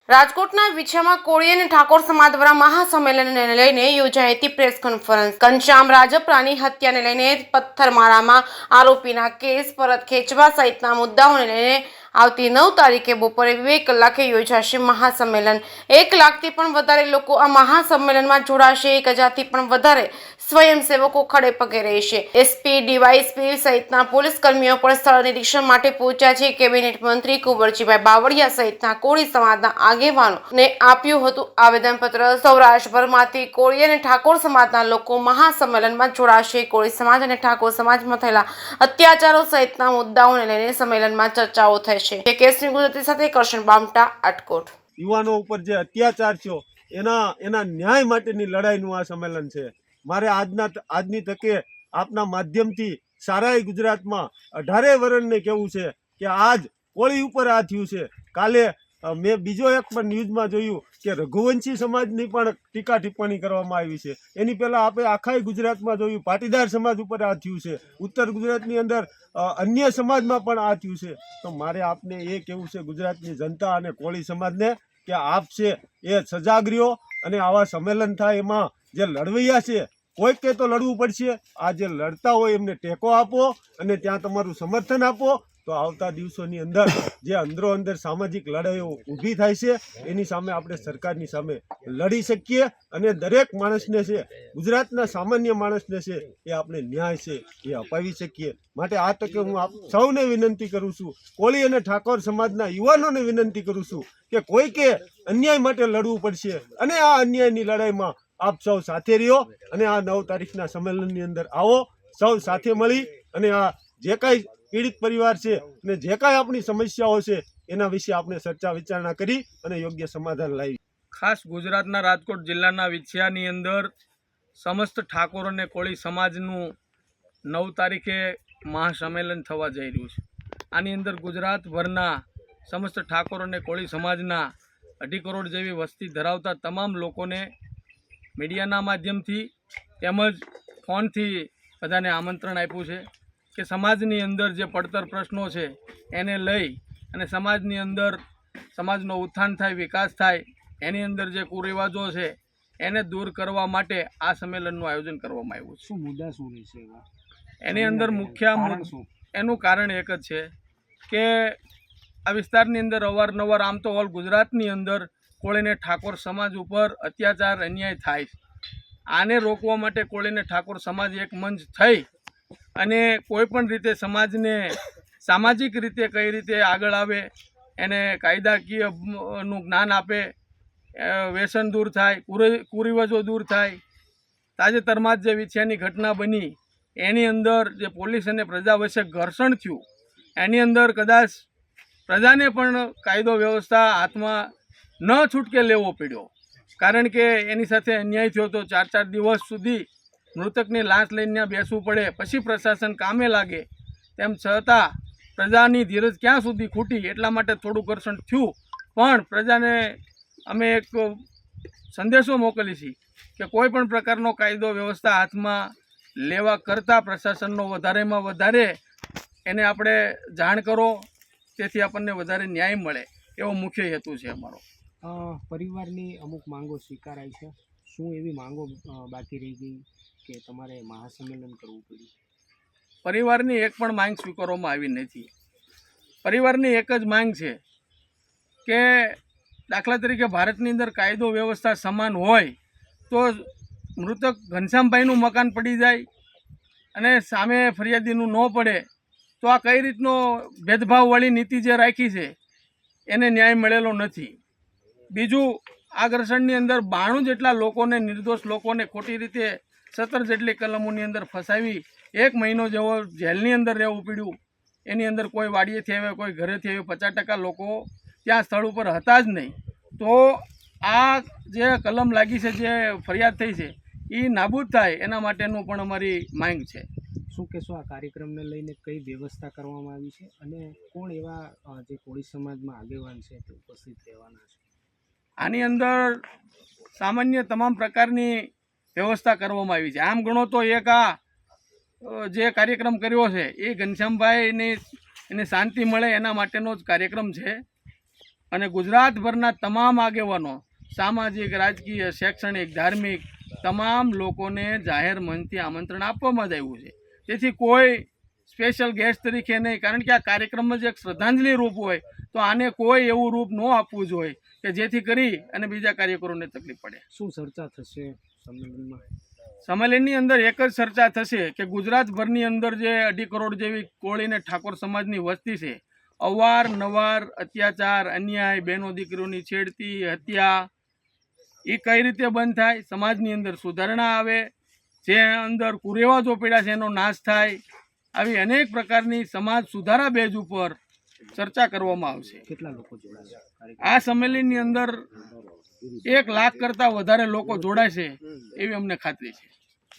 રાજકોટના વિછિયામાં કોળી અને ઠાકોર સમાજ દ્વારા મહાસંમેલનને લઈને યોજાઈ હતી પ્રેસ કોન્ફરન્સ। ઘનશ્યામ રાજપરાની હત્યાને લઈને પથ્થરમારામાં આરોપીના કેસ પરત ખેંચવા સહિતના મુદ્દાઓને લઈને આવતી 9 તારીખે બપોરે 2 કલાકે યોજાશે મહાસંમેલન। 1 લાખથી પણ વધારે લોકો આ મહાસંમેલનમાં જોડાશે। 1000થી પણ વધારે સ્વયંસેવકો ખડે પગે રહેશે। એસપી, ડીવાયએસપી સહિતના પોલીસ કર્મીઓ પણ સ્થળ નિરીક્ષણ માટે પહોંચ્યા છે। કેબિનેટ મંત્રી કુંવરજીભાઈ બાવળિયા સહિતના કોળી સમાજના આગેવાનોને આપ્યું હતું આવેદનપત્ર। સૌરાષ્ટ્રભરમાંથી કોળી અને ઠાકોર સમાજના લોકો મહાસંમેલનમાં જોડાશે। કોળી સમાજ અને ઠાકોર સમાજમાં થયેલા અત્યાચારો સહિતના મુદ્દાઓને લઈને સંમેલનમાં ચર્ચાઓ થશે। કેસની ગુજરાતી સાથે કરશન બામટા, રાજકોટ। યુવાનો ઉપર જે અત્યાચાર થયો એના ન્યાય માટેની લડાઈનું આ સંમેલન છે। મારે આજની તકે આપના માધ્યમથી સારાય ગુજરાતમાં 18 વર્ષને કહેવું છે કે આજ કોળી ઉપર આ થયું છે। કાલે મેં બીજો એક પણ ન્યૂઝમાં જોયું કે રઘુવંશી સમાજની પણ ટીકા ટિપ્પણી કરવામાં આવી છે। એની પહેલાં આપણે આખા ગુજરાતમાં જોયું પાટીદાર સમાજ ઉપર આ થયું છે। ઉત્તર ગુજરાતની અંદર અન્ય સમાજમાં પણ આ થયું છે। તો મારે આપને એ કહેવું છે ગુજરાતની જનતા અને કોળી સમાજને કે આપ છે એ સજાગ રહ્યો અને આવા સંમેલન થાય એમાં જે લડવૈયા છે કોઈકે તો લડવું પડશે। આ જે લડતા હોય એમને ટેકો આપો અને ત્યાં તમારું સમર્થન આપો તો આવતા દિવસોની અંદર જે અંદર સામાજિક લડાઈઓ ઊભી થાય છે એની સામે આપણે સરકારની સામે લડી શકીએ અને દરેક માણસને છે ગુજરાતના સામાન્ય માણસને છે એ આપણે ન્યાય છે એ અપાવી શકીએ। માટે આ તકે હું આપ સૌને વિનંતી કરું છું, કોળી અને ઠાકોર સમાજના યુવાનોને વિનંતી કરું છું કે કોઈકે અન્યાય માટે લડવું પડશે અને આ અન્યાયની લડાઈમાં આપ સૌ સાથે રહ્યો અને આ 9 તારીખના સંમેલનની અંદર આવો। સૌ સાથે મળી અને આ જે કાંઈ પીડિત પરિવાર છે અને જે કાંઈ આપણી સમસ્યાઓ છે એના વિશે આપણે ચર્ચા વિચારણા કરી અને યોગ્ય સમાધાન લાવી। ખાસ ગુજરાતના રાજકોટ જિલ્લાના વિછિયાની અંદર સમસ્ત ઠાકોર અને કોળી સમાજનું 9 તારીખે મહાસંમેલન થવા જઈ રહ્યું છે। આની અંદર ગુજરાતભરના સમસ્ત ઠાકોર અને કોળી સમાજના 2.5 કરોડ જેવી વસ્તી ધરાવતા તમામ લોકોને મીડિયાના માધ્યમથી તેમજ ફોનથી બધાને આમંત્રણ આપ્યું છે કે સમાજની અંદર જે પડતર પ્રશ્નો છે એને લઈ અને સમાજની અંદર સમાજનો ઉત્થાન થાય, વિકાસ થાય, એની અંદર જે કુરિવાજો છે એને દૂર કરવા માટે આ સંમેલનનું આયોજન કરવામાં આવ્યું છે। શું મુદ્દા શું રહેશે એની અંદર મુખ્ય એનું કારણ એક જ છે કે આ વિસ્તારની અંદર અવારનવાર આમ તો ઓલ ગુજરાતની અંદર કોળીને ઠાકોર સમાજ ઉપર અત્યાચાર અન્યાય થાય છે। આને રોકવા માટે કોળીને ઠાકોર સમાજ એક મંચ થઈ અને કોઈ પણ રીતે સમાજને સામાજિક રીતે કઈ રીતે આગળ આવે, એને કાયદાકીયનું જ્ઞાન આપે, વ્યસન દૂર થાય, કુરિવાજો દૂર થાય। તાજેતરમાં જ જે વિછિયાની ઘટના બની એની અંદર જે પોલીસ અને પ્રજા વચ્ચે ઘર્ષણ થયું એની અંદર કદાચ પ્રજાને પણ કાયદો વ્યવસ્થા હાથમાં ન છૂટકે લેવો પડ્યો, કારણ કે એની સાથે અન્યાય થયો તો 4 દિવસ સુધી મૃતકની લાશ લઈને બેસવું પડે, પછી પ્રશાસન કામે લાગે, તેમ છતાં પ્રજાની ધીરજ ક્યાં સુધી ખૂટી એટલા માટે થોડું ઘર્ષણ થયું। પણ પ્રજાને અમે એક સંદેશો મોકલી છીએ કે કોઈ પણ પ્રકારનો કાયદો વ્યવસ્થા હાથમાં લેવા કરતાં પ્રશાસનનો વધારેમાં વધારે એને આપણે જાણ કરો, તેથી આપણને વધારે ન્યાય મળે, એવો મુખ્ય હેતુ છે અમારો। પરિવારની અમુક માંગો સ્વીકારાય છે, શું એવી માંગો બાકી રહી ગઈ કે તમારે મહાસંમેલન કરવું પડ્યું? પરિવારની એક પણ માંગ સ્વીકારવામાં આવી નથી। પરિવારની એક જ માંગ છે કે દાખલા તરીકે ભારતની અંદર કાયદો વ્યવસ્થા સમાન હોય તો મૃતક ઘનશ્યામભાઈનું મકાન પડી જાય અને સામે ફરિયાદીનું ન પડે તો આ કઈ રીતનો ભેદભાવવાળી નીતિ જે રાખી છે એને ન્યાય મળેલો નથી। બીજું, આ ઘર્ષણની અંદર 92 જેટલા લોકોને, નિર્દોષ લોકોને ખોટી રીતે 17 જેટલી કલમોની અંદર ફસાવી 1 મહિનો જેવો જેલની અંદર રહેવું પડ્યું। એની અંદર કોઈ વાડીએથી આવે, કોઈ ઘરેથી આવે, 50% લોકો ત્યાં સ્થળ ઉપર હતા જ નહીં। તો આ જે કલમ લાગી છે, જે ફરિયાદ થઈ છે એ નાબૂદ થાય એના માટેનું પણ અમારી માંગ છે। શું કહેશો આ કાર્યક્રમને લઈને કઈ વ્યવસ્થા કરવામાં આવી છે અને કોણ એવા જે કોળી સમાજમાં આગેવાન છે તે ઉપસ્થિત રહેવાના છે? આની અંદર સામાન્ય તમામ પ્રકારની વ્યવસ્થા કરવામાં આવી છે। આમ ગણો તો એક આ જે કાર્યક્રમ કર્યો છે એ ઘનશ્યામભાઈને એને શાંતિ મળે એના માટેનો જ કાર્યક્રમ છે। અને ગુજરાતભરના તમામ આગેવાનો, સામાજિક, રાજકીય, શૈક્ષણિક, ધાર્મિક તમામ લોકોને જાહેર મંચથી આમંત્રણ આપવામાં જ આવ્યું છે. તેથી કોઈ સ્પેશિયલ ગેસ્ટ તરીકે નહીં, કારણ કે આ કાર્યક્રમમાં જે એક શ્રદ્ધાંજલિ રૂપ હોય તો આને કોઈ એવું રૂપ ન આપવું જોઈએ કે જેથી કરી અને બીજા કાર્યકરોને તકલીફ પડે. શું ચર્ચા થશે સંમેલનમાં? સંમેલનની અંદર એક જ ચર્ચા થશે કે ગુજરાતભરની અંદર જે 2.5 કરોડ જેવી કોળી અને ઠાકોર સમાજની વસ્તી છે, અવારનવાર અત્યાચાર, અન્યાય, બહેનો દીકરીઓની છેડતી, હત્યા એ કઈ રીતે બંધ થાય, સમાજની અંદર સુધારણા આવે, જે અંદર કુરિવાજો પડ્યા છે એનો નાશ થાય, આવી અનેક પ્રકારની સમાજ સુધારા બેઝ ઉપર ચર્ચા કરવામાં આવશે. કેટલા લોકો જોડાશે? આ સંમેલનની અંદર 1 લાખ કરતાં વધારે લોકો જોડાશે એવી અમને ખાતરી છે.